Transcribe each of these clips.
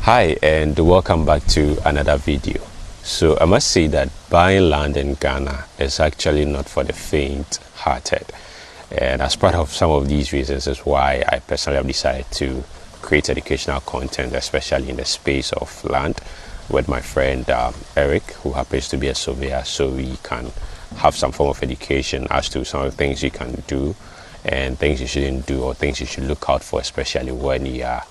Hi and welcome back to another video. So I must say that buying land in Ghana is actually not for the faint-hearted, and as part of some of these reasons is why I personally have decided to create educational content, especially in the space of land, with my friend Eric, who happens to be a surveyor, so we can have some form of education as to some of the things you can do and things you shouldn't do, or things you should look out for, especially when you are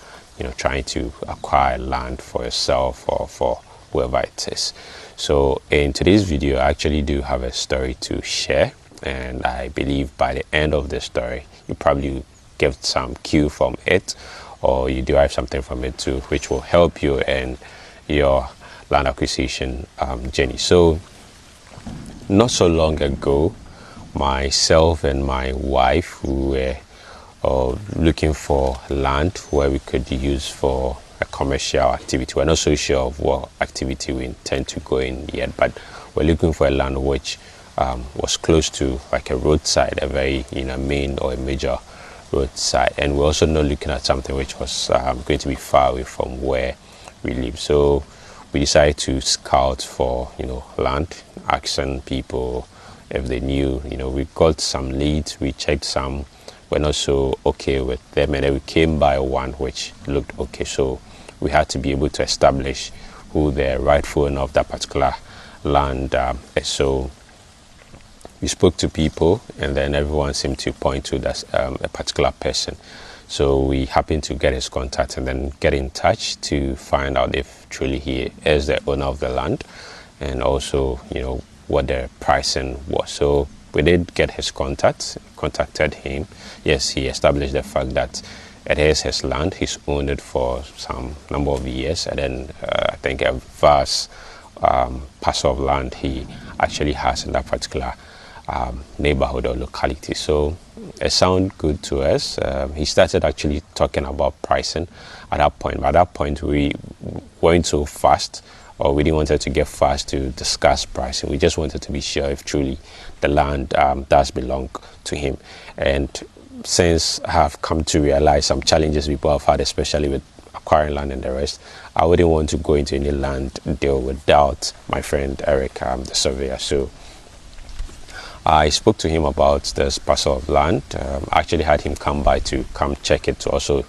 trying to acquire land for yourself or for whoever it is. So in today's video, I actually do have a story to share, and I believe by the end of the story you probably get some cue from it, or you derive something from it too, which will help you in your land acquisition journey. So not so long ago, myself and my wife, who were looking for land where we could use for a commercial activity. We're not so sure of what activity we intend to go in yet, but we're looking for a land which was close to like a roadside, a very main or a major roadside, and we're also not looking at something which was going to be far away from where we live. So we decided to scout for land, asking people if they knew. We got some leads, we checked some. We're not so okay with them, and then we came by one which looked okay, so we had to be able to establish who the rightful owner of that particular land is. So we spoke to people, and then everyone seemed to point to that a particular person. So we happened to get his contact and then get in touch to find out if truly he is the owner of the land, and also what the pricing was. So we did get his contact, contacted him. Yes, he established the fact that it is his land. He's owned it for some number of years, and then I think a vast parcel of land he actually has in that particular neighborhood or locality. So it sounded good to us. He started actually talking about pricing at that point. But at that point, we weren't so fast, or we didn't want to get fast to discuss pricing. We just wanted to be sure if truly the land does belong to him. And since I have come to realize some challenges people have had, especially with acquiring land and the rest, I wouldn't want to go into any land deal without my friend Eric, the surveyor. So I spoke to him about this parcel of land. I actually had him come by to come check it, to also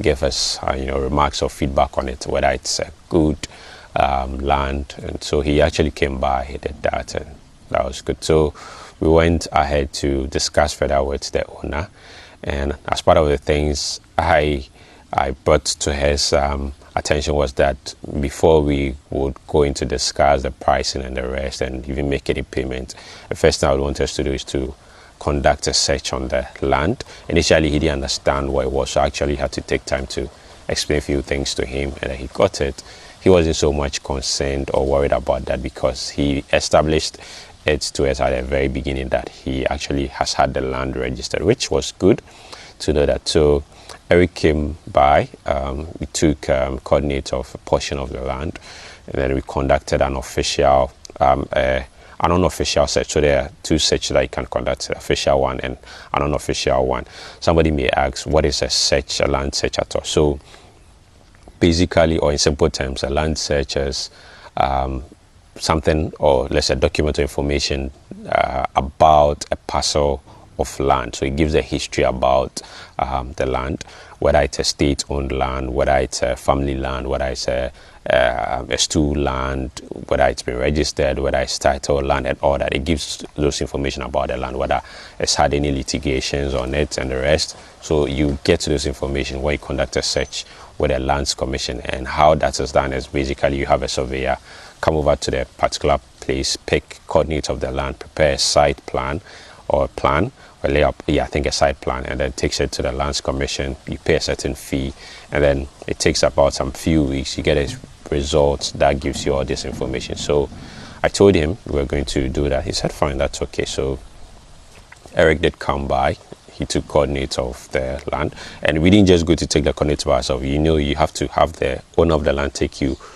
give us remarks or feedback on it, whether it's a good land. And so he actually came by, he did that, and that was good. So we went ahead to discuss further with the owner, and as part of the things I brought to his attention was that before we would go into discuss the pricing and the rest and even make any payment, the first thing I would want us to do is to conduct a search on the land. Initially he didn't understand what it was, so I actually had to take time to explain a few things to him, and then he got it. He wasn't so much concerned or worried about that, because he established it to us at the very beginning that he actually has had the land registered, which was good to know that. So Eric came by, we took coordinates of a portion of the land, and then we conducted an official an unofficial search. So there are two searches that you can conduct, an official one and an unofficial one. Somebody may ask, what is a search, a land search at all? So basically, or in simple terms, a land search is something, or let's say document or information about a parcel of land. So it gives a history about the land, whether it's a state-owned land, whether it's a family land, whether it's a stool land, whether it's been registered, whether it's title land, and all that. It gives those information about the land, whether it's had any litigations on it and the rest. So you get to those information when you conduct a search with a lands commission. And how that is done is basically you have a surveyor come over to the particular place, pick coordinates of the land, prepare a site plan or plan, or lay up, I think a site plan, and then takes it to the lands commission. You pay a certain fee, and then it takes about some few weeks. You get a result that gives you all this information. So I told him we were going to do that. He said, fine, that's okay. So Eric did come by. He took coordinates of the land, and we didn't just go to take the coordinates by ourselves. You have to have the owner of the land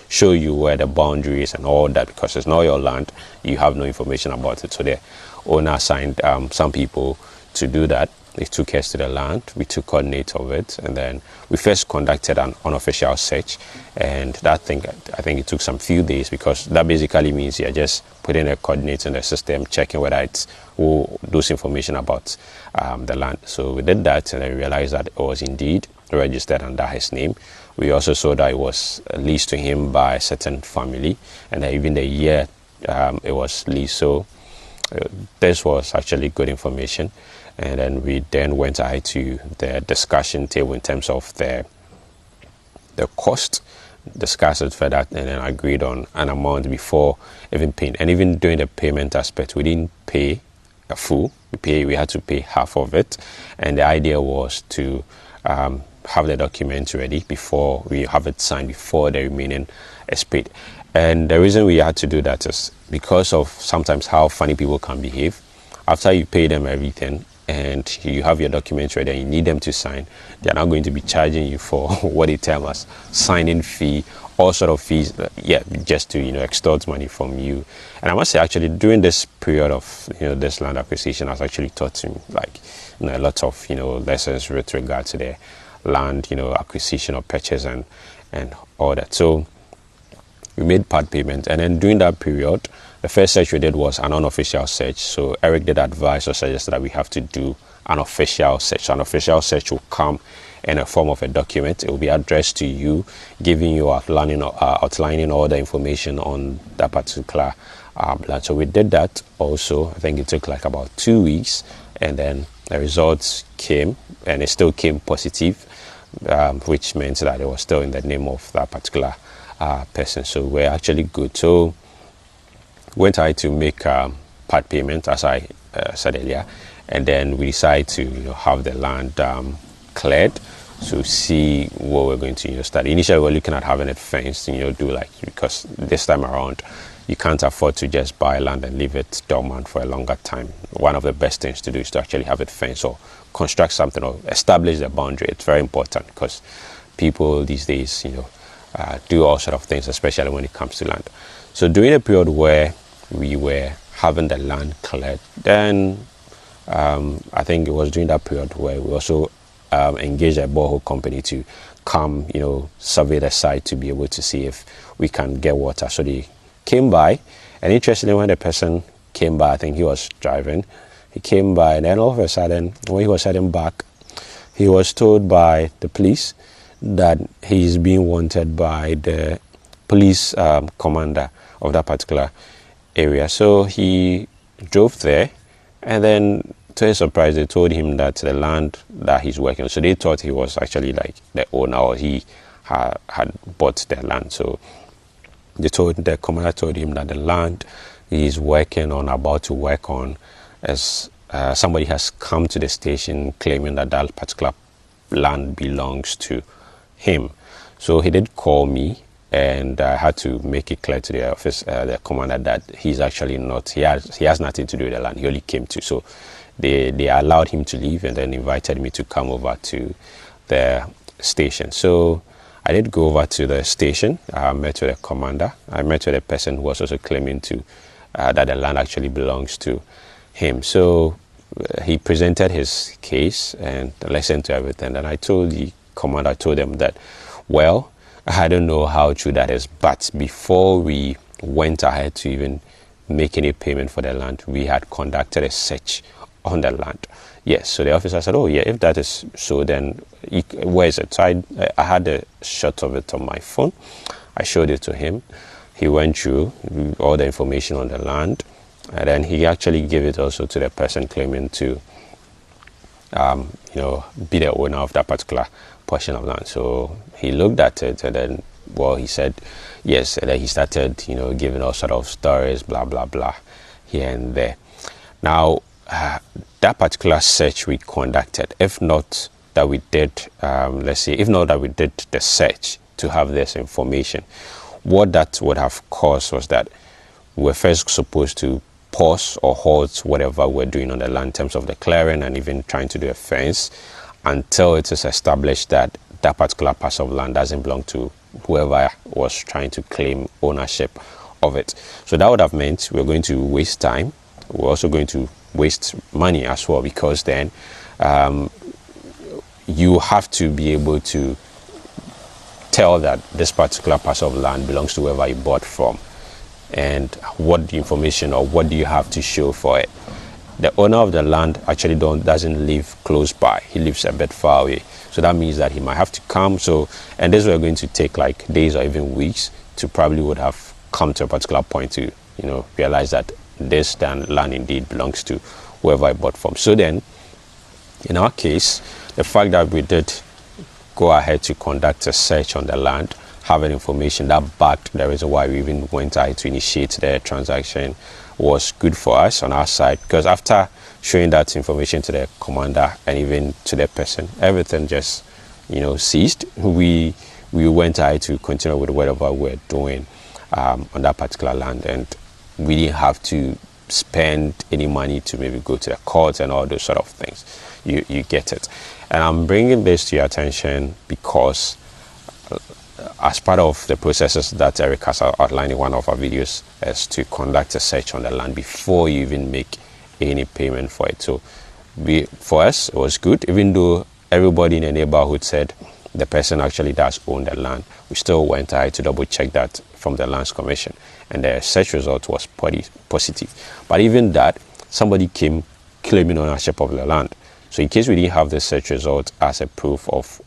show you where the boundary is and all that, because it's not your land. You have no information about it. So the owner assigned some people to do that, They took us to the land. We took coordinates of it, and then we first conducted an unofficial search. And that thing, I think it took some few days, because that basically means you're just putting the coordinates in the system, checking whether it's those information about the land. So we did that, and then we realized that it was indeed registered under his name. We also saw that it was leased to him by a certain family, and even the year it was leased. So this was actually good information. And then we then went ahead to the discussion table in terms of the cost, discussed it further, and then agreed on an amount before even paying. And even during the payment aspect, we didn't pay a full. We had to pay half of it. And the idea was to have the document ready before we have it signed, before the remaining is paid. And the reason we had to do that is because of sometimes how funny people can behave. After you pay them everything and you have your documents ready and you need them to sign, they're not going to be charging you for what they term as signing fee, all sort of fees, just to extort money from you. And I must say, actually, during this period of this land acquisition has actually taught me a lot of lessons with regard to the land acquisition or purchase and all that. So we made part payment, and then during that period, the first search we did was an unofficial search. So Eric did advise or suggest that we have to do an official search. So an official search will come in a form of a document. It will be addressed to you, giving you outlining all the information on that particular land. So we did that also. I think it took like about 2 weeks, and then the results came, and it still came positive, which meant that it was still in the name of that particular person. So we're actually good. So went ahead to make part payment, as I said earlier, and then we decided to have the land cleared to see what we're going to start. Initially, we're looking at having it fenced, because this time around you can't afford to just buy land and leave it dormant for a longer time. One of the best things to do is to actually have it fenced or construct something or establish the boundary. It's very important because people these days, do all sort of things, especially when it comes to land. So during a period where we were having the land cleared, then I think it was during that period where we also engaged a borehole company to come, survey the site to be able to see if we can get water. So they came by, and interestingly, when the person came by, I think he was driving, he came by, and then all of a sudden, when he was heading back, he was told by the police that he is being wanted by the police commander of that particular area. So he drove there, and then to his surprise, they told him that the land that he's working on, so they thought he was actually like the owner, or he had bought the land. So the commander told him that the land he's about to work on, as somebody has come to the station claiming that that particular land belongs to him. So he did call me, and I had to make it clear to the office, the commander, that he's actually not. He has nothing to do with the land. He only came to. So they allowed him to leave, and then invited me to come over to the station. So I did go over to the station. I met with the commander. I met with a person who was also claiming to that the land actually belongs to him. So he presented his case and listened to everything. And I told the commander, I told him that, well, I don't know how true that is, but before we went ahead to even make any payment for the land, we had conducted a search on the land. Yes, so the officer said, oh yeah, if that is so, then where is it? So I had a shot of it on my phone. I showed it to him. He went through all the information on the land, and then he actually gave it also to the person claiming to be the owner of that particular portion of land. So he looked at it, and then, well, he said yes, and then he started giving all sort of stories, blah blah blah, here and there. Now that particular search we conducted, if not that we did the search to have this information, what that would have caused was that we're first supposed to pause or halt whatever we're doing on the land in terms of the clearing and even trying to do a fence until it is established that that particular parcel of land doesn't belong to whoever was trying to claim ownership of it. So that would have meant we're going to waste time. We're also going to waste money as well, because then you have to be able to tell that this particular parcel of land belongs to whoever you bought from, and what the information or what do you have to show for it. The owner of the land actually doesn't live close by. He lives a bit far away. So that means that he might have to come. And this was going to take like days or even weeks to probably would have come to a particular point to, realize that this land indeed belongs to whoever I bought from. So then, in our case, the fact that we did go ahead to conduct a search on the land, having information that backed the reason why we even went ahead to initiate the transaction, was good for us on our side, because after showing that information to the commander and even to the person, everything just ceased. We went ahead to continue with whatever we're doing on that particular land, and we didn't have to spend any money to maybe go to the courts and all those sort of things. You get it. And I'm bringing this to your attention because as part of the processes that Eric has outlined in one of our videos, is to conduct a search on the land before you even make any payment for it. So for us, it was good. Even though everybody in the neighborhood said the person actually does own the land, we still went ahead to double check that from the Lands Commission, and the search result was pretty positive. But even that, somebody came claiming ownership of the land. So in case we didn't have the search result as a proof of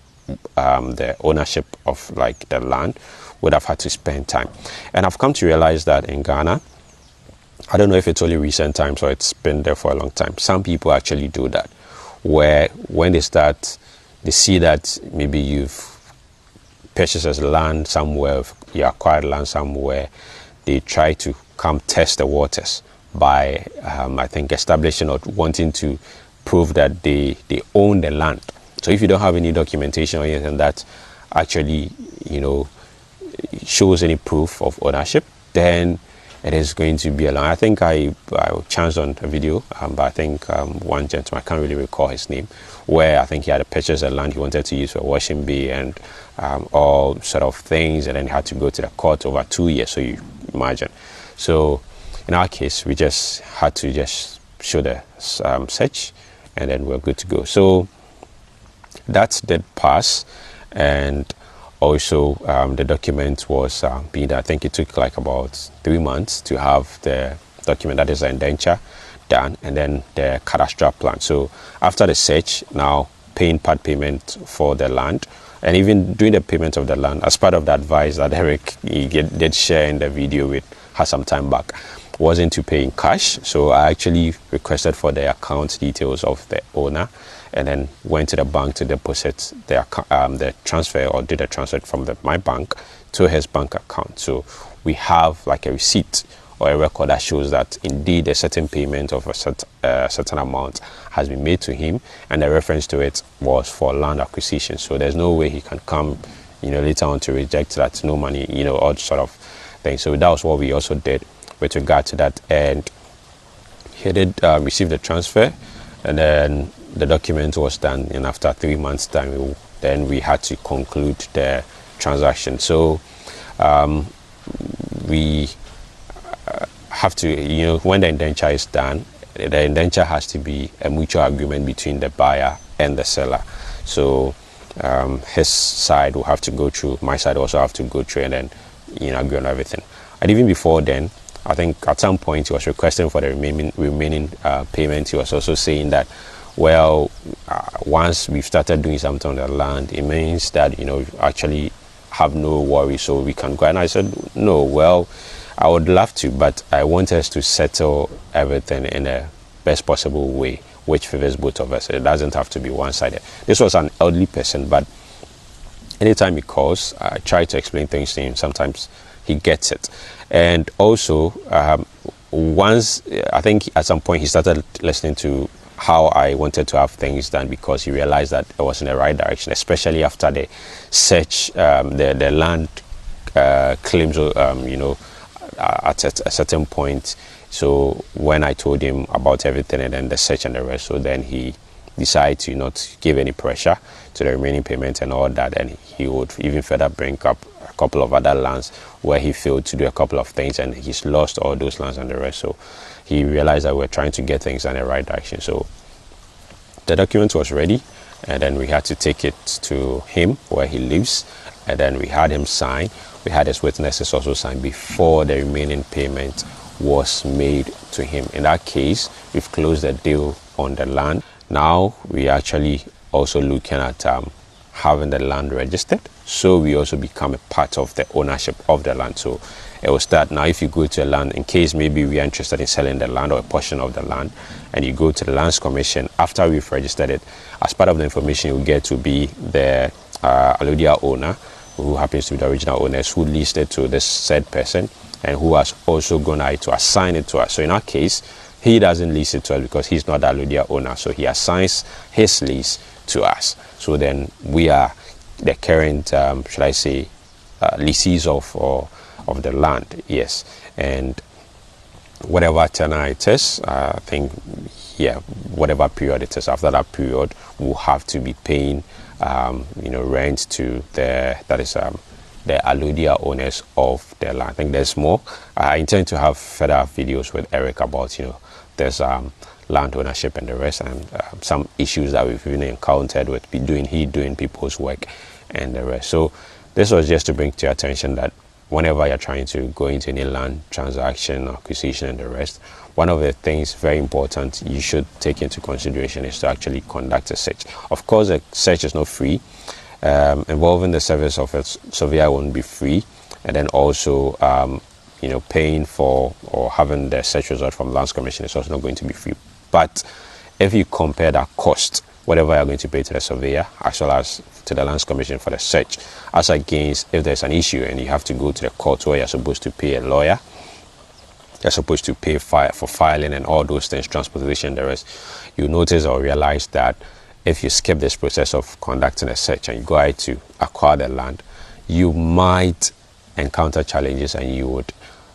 the ownership of like the land, would have had to spend time. And I've come to realize that in Ghana, I don't know if it's only recent times or it's been there for a long time, some people actually do that, where when they see that maybe you've purchased land somewhere, you acquired land somewhere, they try to come test the waters by I think establishing or wanting to prove that they own the land. So if you don't have any documentation or anything that actually shows any proof of ownership, then it is going to be a long. I think I chanced on a video, but I think one gentleman, I can't really recall his name, where I think he had purchased a land he wanted to use for washing bay and all sort of things, and then he had to go to the court over 2 years. So you imagine. So in our case, we just had to just show the search, and then we're good to go. So that did pass, and also the document was being, I think it took like about 3 months to have the document, that is the indenture, done, and then the cadastral plan. So after the search, now paying part payment for the land, and even doing the payment of the land as part of the advice that Eric did share in the video with her some time back, wasn't to pay in cash. So I actually requested for the account details of the owner, and then went to the bank to deposit the transfer, or did a transfer from my bank to his bank account. So we have like a receipt or a record that shows that indeed a certain payment of a certain amount has been made to him, and the reference to it was for land acquisition. So there's no way he can come later on to reject that, no money, all sort of things. So that was what we also did with regard to that, and he did receive the transfer, and then the document was done, and after 3 months time, then we had to conclude the transaction. So we have to, when the indenture is done, the indenture has to be a mutual agreement between the buyer and the seller. So his side will have to go through, my side also have to go through, and then agree on everything. And even before then, I think at some point he was requesting for the remaining payment. He was also saying that, well, once we've started doing something on the land, it means that we actually have no worry, so we can go. And I said, no, well, I would love to, but I want us to settle everything in the best possible way, which favors both of us. It doesn't have to be one-sided. This was an elderly person, but anytime he calls, I try to explain things to him. Sometimes he gets it. And also, once, I think at some point he started listening to how I wanted to have things done, because he realized that it was in the right direction, especially after the search, the land claims, at a certain point. So when I told him about everything and then the search and the rest, so then he decided to not give any pressure to the remaining payment and all that, and he would even further bring up a couple of other lands where he failed to do a couple of things, and he's lost all those lands and the rest. So he realized that we're trying to get things in the right direction. So the document was ready, and then we had to take it to him where he lives, and then we had him sign. We had his witnesses also sign before the remaining payment was made to him. In that case, we've closed the deal on the land. Now we actually also looking at having the land registered, so we also become a part of the ownership of the land. So it will start now. If you go to a land, in case maybe we are interested in selling the land or a portion of the land, and you go to the Lands Commission, after we've registered it, as part of the information you get to be the allodial owner, who happens to be the original owners, who leased it to this said person, and who has also gone to assign it to us. So in our case, he doesn't lease it to us because he's not the allodial owner, so he assigns his lease to us. So then we are the current, should I say, lessees of the land. Yes. And whatever tenure it is, I think, yeah, whatever period it is, after that period, we'll have to be paying rent to the allodial owners of the land. I think there's more. I intend to have further videos with Eric about there's land ownership and the rest, and some issues that we've even encountered with doing people's work and the rest. So this was just to bring to your attention that whenever you're trying to go into any land transaction, acquisition and the rest, one of the things very important you should take into consideration is to actually conduct a search. Of course, a search is not free. Involving the service of a surveyor won't be free, and then also paying for or having the search result from Lands Commission is also not going to be free. But if you compare that cost, whatever you're going to pay to the surveyor as well as to the Lands Commission for the search, as against if there's an issue and you have to go to the court where you're supposed to pay a lawyer, you're supposed to pay for filing and all those things, transportation, the rest, you notice or realize that if you skip this process of conducting a search and you go out to acquire the land, you might encounter challenges and you would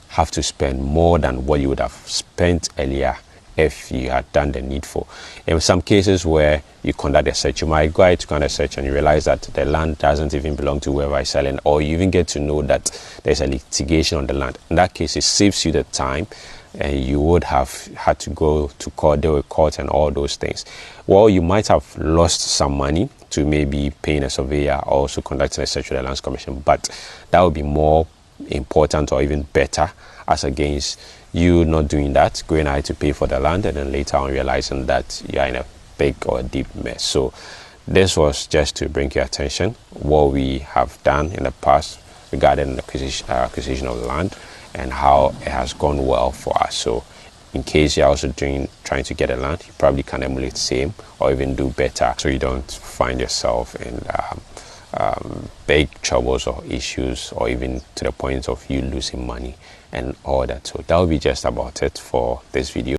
have to spend more than what you would have spent earlier if you had done the needful. In some cases where you conduct a search, you might go out to conduct a search and you realize that the land doesn't even belong to whoever is selling, or you even get to know that there's a litigation on the land. In that case, it saves you the time, and you would have had to go to court, deal with court and all those things. Well, you might have lost some money to maybe paying a surveyor or also conducting a search with the Lands Commission, but that would be more important or even better as against you not doing that, going out to pay for the land and then later on realizing that you're in a big or deep mess. So this was just to bring your attention what we have done in the past regarding the acquisition of land and how it has gone well for us. So in case you're also trying to get a land, you probably can emulate the same or even do better, so you don't find yourself in big troubles or issues, or even to the point of you losing money and all that. So that will be just about it for this video.